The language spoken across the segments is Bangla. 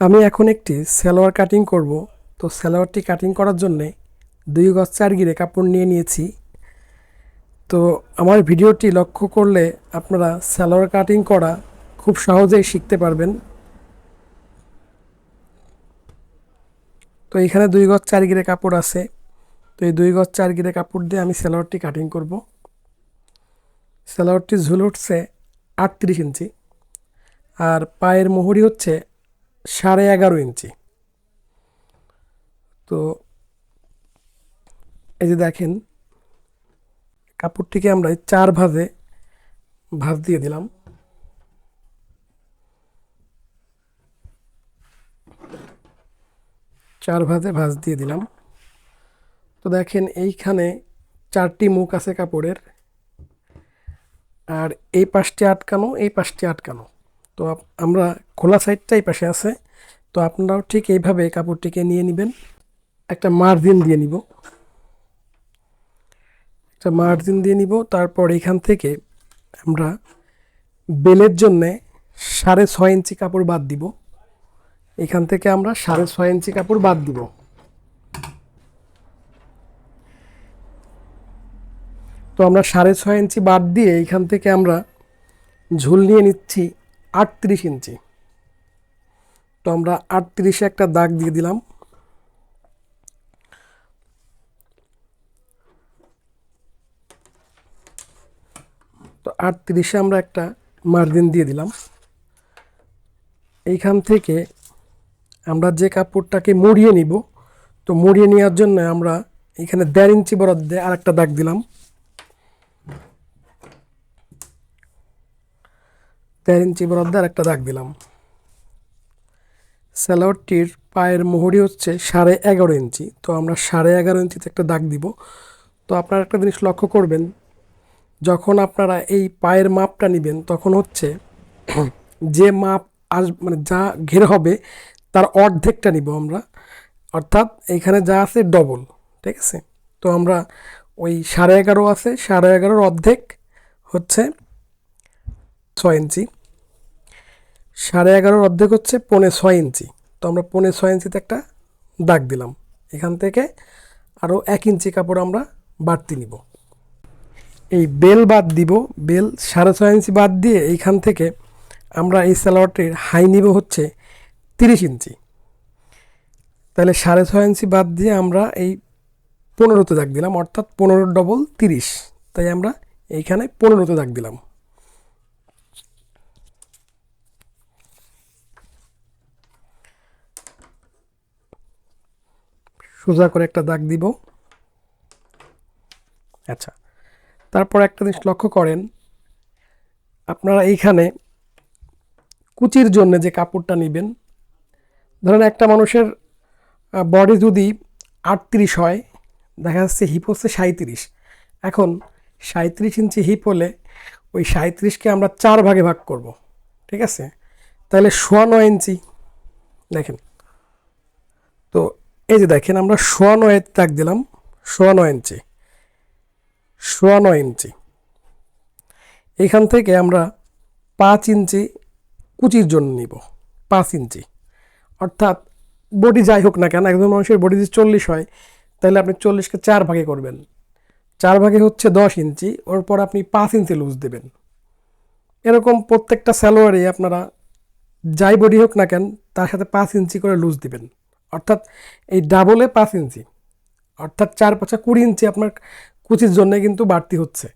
আমি এখন একটি সালোয়ার কাটিং করব। তো সালোয়ারটি কাটিং করার জন্যে 2 গজ 4 গিরে কাপড় নিয়ে নিয়েছি। তো আমার ভিডিওটি লক্ষ্য করলে আপনারা সালোয়ার কাটিং করা খুব সহজেই শিখতে পারবেন। তো এখানে 2 গজ 4 গিরে কাপড় আছে। তো এই 2 গজ 4 গিরে কাপড় দিয়ে আমি সালোয়ারটি কাটিং করব। সালোয়ারটি ঝুল উঠছে 38 ইঞ্চি, আর পায়ের মুহুরি হচ্ছে 11.5 ইঞ্চি। তো এই যে দেখেন, কাপড়টিকে আমরা 4 ভাঁজে ভাঁজ দিয়ে দিলাম। চার ভাঁজে ভাঁজ দিয়ে দিলাম। তো দেখেন এইখানে 4টি মুখ আছে কাপড়ের, আর এই পাশটি আটকানো, এই পাশটি আটকানো। তো আমরা খোলা সাইডটা এই পাশে আছে। তো আপনারাও ঠিক এইভাবে কাপড়টিকে নিয়ে নেবেন। একটা মার্জিন দিয়ে নিব, তারপর এখান থেকে আমরা বেলের জন্যে 6.5 ইঞ্চি কাপড় বাদ দিব। এখান থেকে আমরা 6.5 ইঞ্চি কাপড় বাদ দিব। তো আমরা 6.5 ইঞ্চি বাদ দিয়ে এখান থেকে আমরা ঝুল নিয়ে নিচ্ছি 38 ইঞ্চি। তো আমরা 38-এ একটা দাগ দিয়ে দিলাম। তো 38-এ আমরা একটা মার্জিন দিয়ে দিলাম। এইখান থেকে আমরা যে কাপড়টাকে মুড়িয়ে নিব, তো মুড়িয়ে নেওয়ার জন্য আমরা এখানে 1.5 ইঞ্চি বরাদ্দে আর একটা দাগ দিলাম। 1.5 ইঞ্চি বরাদ্দে আর একটা দাগ দিলাম। সালোয়ারটির পায়ের মুহুরি হচ্ছে 11.5 ইঞ্চি। তো আমরা 11.5 ইঞ্চিতে একটা দাগ দিব। তো আপনারা একটা জিনিস লক্ষ্য করবেন, যখন আপনারা এই পায়ের মাপটা নেবেন তখন হচ্ছে যে মাপ মানে যা ঘের হবে তার অর্ধেকটা নিব আমরা, অর্থাৎ এখানে যা আছে ডবল। ঠিক আছে? তো আমরা ওই 11.5 আছে, 11.5-র অর্ধেক হচ্ছে 6 ইঞ্চি, 11.5-র অর্ধেক হচ্ছে 6.25 ইঞ্চি। তো আমরা 6.25 ইঞ্চিতে একটা দাগ দিলাম। এখান থেকে আরও 1 ইঞ্চি কাপড় আমরা বাড়তি নিব। এই বেল বাদ দিব। বেল 6.5 ইঞ্চি বাদ দিয়ে এইখান থেকে আমরা এই সালোয়ারটির হাই নিব হচ্ছে 30 ইঞ্চি। তাহলে 6.5 ইঞ্চি বাদ দিয়ে আমরা এই 15-তে দাগ দিলাম, অর্থাৎ 15 ডবল 30। তাই আমরা এইখানে 15-তে দাগ দিলাম। সোজা করে একটা দাগ দিব। আচ্ছা, তারপর একটা জিনিস লক্ষ্য করেন, আপনারা এইখানে কুচির জন্য যে কাপড়টা নেবেন, ধরেন একটা মানুষের বডি যদি 38 হয়, দেখা যাচ্ছে হিপ হচ্ছে 37। এখন 37 ইঞ্চি হিপ হলে ওই 37-কে আমরা 4 ভাগে ভাগ করব। ঠিক আছে? তাহলে 9.25 ইঞ্চি। দেখেন, তো এই যে দেখেন, আমরা 9.25 দাগ দিলাম। 9.25 ইঞ্চি, 9.25 ইঞ্চি। এখান থেকে আমরা 5 ইঞ্চি কুচির জন্য নিব। 5 ইঞ্চি, অর্থাৎ বডি যাই হোক না কেন, একজন মানুষের বডি যদি 40 হয়, তাহলে আপনি 40-কে 4 ভাগে করবেন। 4 ভাগে হচ্ছে 10 ইঞ্চি, ওর পর আপনি 5 ইঞ্চি লুজ দেবেন। এরকম প্রত্যেকটা সালোয়ারে আপনারা যাই বডি হোক না কেন তার সাথে 5 ইঞ্চি করে লুজ দিবেন। অর্থাৎ এই ডাবলে 5 ইঞ্চি, অর্থাৎ 4-5 20 ইঞ্চি আপনার কুচির জন্য কিন্তু বাড়তি হচ্ছে।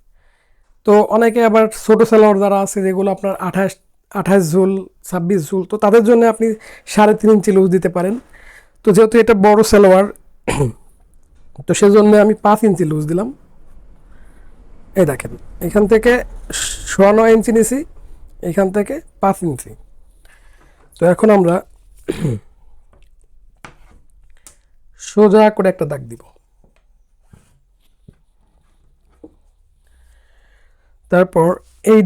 তো অনেকে আবার ছোটো সালোয়ার যারা আছে, যেগুলো আপনার 28 ঝুল, 26 ঝুল, তো তাদের জন্য আপনি 3.5 ইঞ্চি লুজ দিতে পারেন। তো যেহেতু এটা বড় সালোয়ার, তো সেজন্য আমি 5 ইঞ্চি লুজ দিলাম। এই দেখেন, এখান থেকে 9.25 ইঞ্চি নিছি, এখান থেকে 5 ইঞ্চি। তো এখন আমরা সোজা করে একটা দাগ দিব। তারপর এই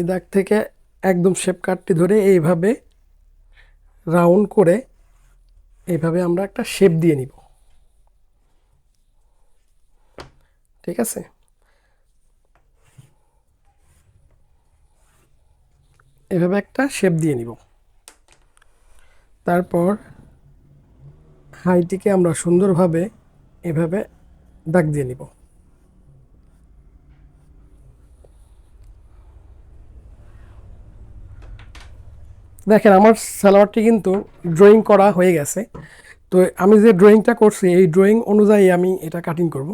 দাগ থেকে একদম শেপ কাটটি ধরে এইভাবে রাউন্ড করে এইভাবে আমরা একটা শেপ দিয়ে নিব। ঠিক আছে? এভাবে একটা শেপ দিয়ে নিব। তারপর হাইটিকে আমরা সুন্দরভাবে এভাবে দাগ দিয়ে নিব। দেখেন আমার সালোয়ারটি কিন্তু ড্রয়িং করা হয়ে গেছে। তো আমি যে ড্রয়িংটা করছি এই ড্রয়িং অনুযায়ী আমি এটা কাটিং করব।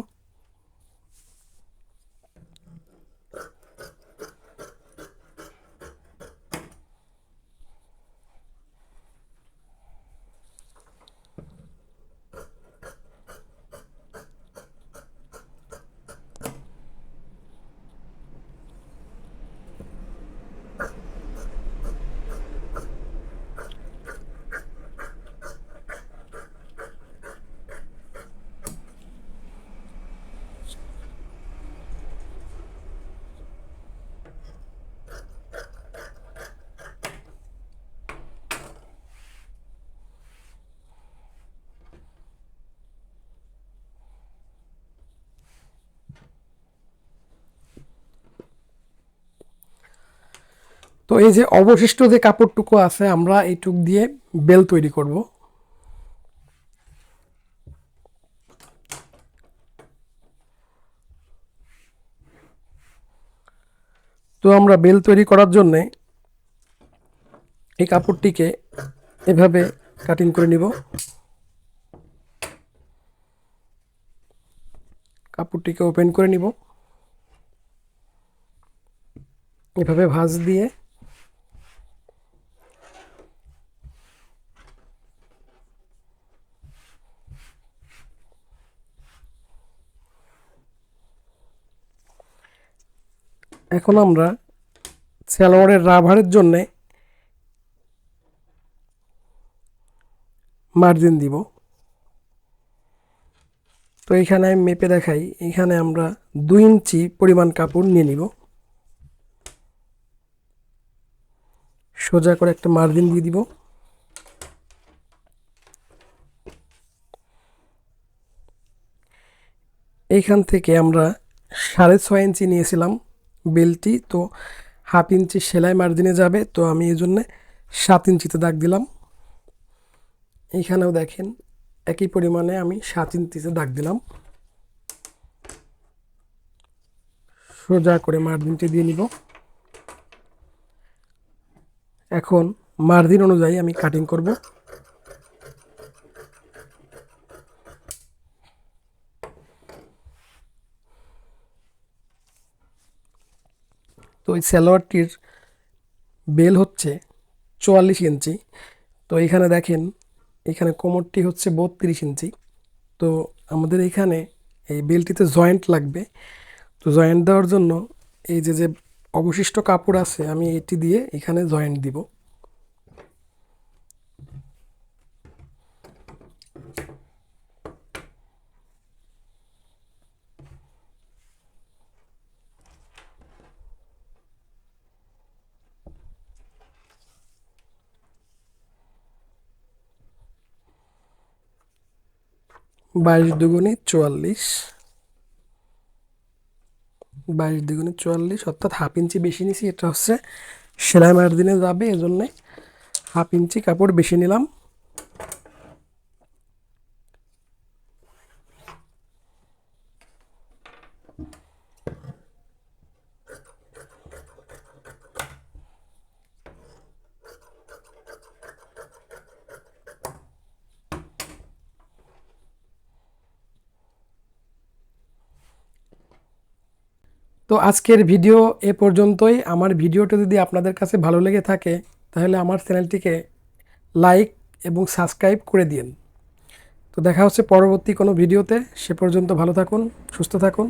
তো এই যে অবশিষ্ট যে কাপড়টুকু আছে আমরা এইটুক দিয়ে বেল তৈরি করব। তো আমরা বেল তৈরি করার জন্য এই কাপড়টিকে এভাবে কাটিং করে নিব। কাপড়টিকে ওপেন করে নিব এভাবে ভাঁজ দিয়ে। এখন আমরা সালোয়ারের রাবারের জন্য মার্জিন দিব। তো এখানে আমি মেপে দেখাই, এখানে আমরা 2 ইঞ্চি পরিমাণ কাপড় নিয়ে নিব। সোজা করে একটা মার্জিন দিয়ে দিব। এইখান থেকে আমরা 6.5 ইঞ্চি নিয়েছিলাম বেলটি, তো 1/2 ইঞ্চি সেলাই মার্জিনে যাবে, তো আমি এই জন্যে 7 ইঞ্চিতে দাগ দিলাম। এইখানেও দেখেন একই পরিমাণে আমি 7 ইঞ্চিতে দাগ দিলাম। সোজা করে মার্জিনটি দিয়ে নিব। এখন মার্জিন অনুযায়ী আমি কাটিং করব। তো এই সালোয়ারটির বেল হচ্ছে 44 ইঞ্চি। তো এখানে দেখেন এখানে কোমরটি হচ্ছে 32 ইঞ্চি। তো আমাদের এখানে এই বেলটিতে জয়েন্ট লাগবে। তো জয়েন্ট দেওয়ার জন্য এই যে যে অবশিষ্ট কাপড় আছে আমি এটি দিয়ে এখানে জয়েন্ট দিব। বাইশ দুগুণে 44, 22 দুগুণে 44, অর্থাৎ 1/2 ইঞ্চি বেশি নিছি। এটা হচ্ছে সেলাই মার্জিনে যাবে, এজন্যে 1/2 ইঞ্চি কাপড় বেশি নিলাম। তো আজকের ভিডিও এ পর্যন্তই। আমার ভিডিওটা যদি আপনাদের কাছে ভালো লেগে থাকে তাহলে আমার চ্যানেলটিকে লাইক এবং সাবস্ক্রাইব করে দিন। তো দেখা হচ্ছে পরবর্তী কোনো ভিডিওতে। সে পর্যন্ত ভালো থাকুন, সুস্থ থাকুন।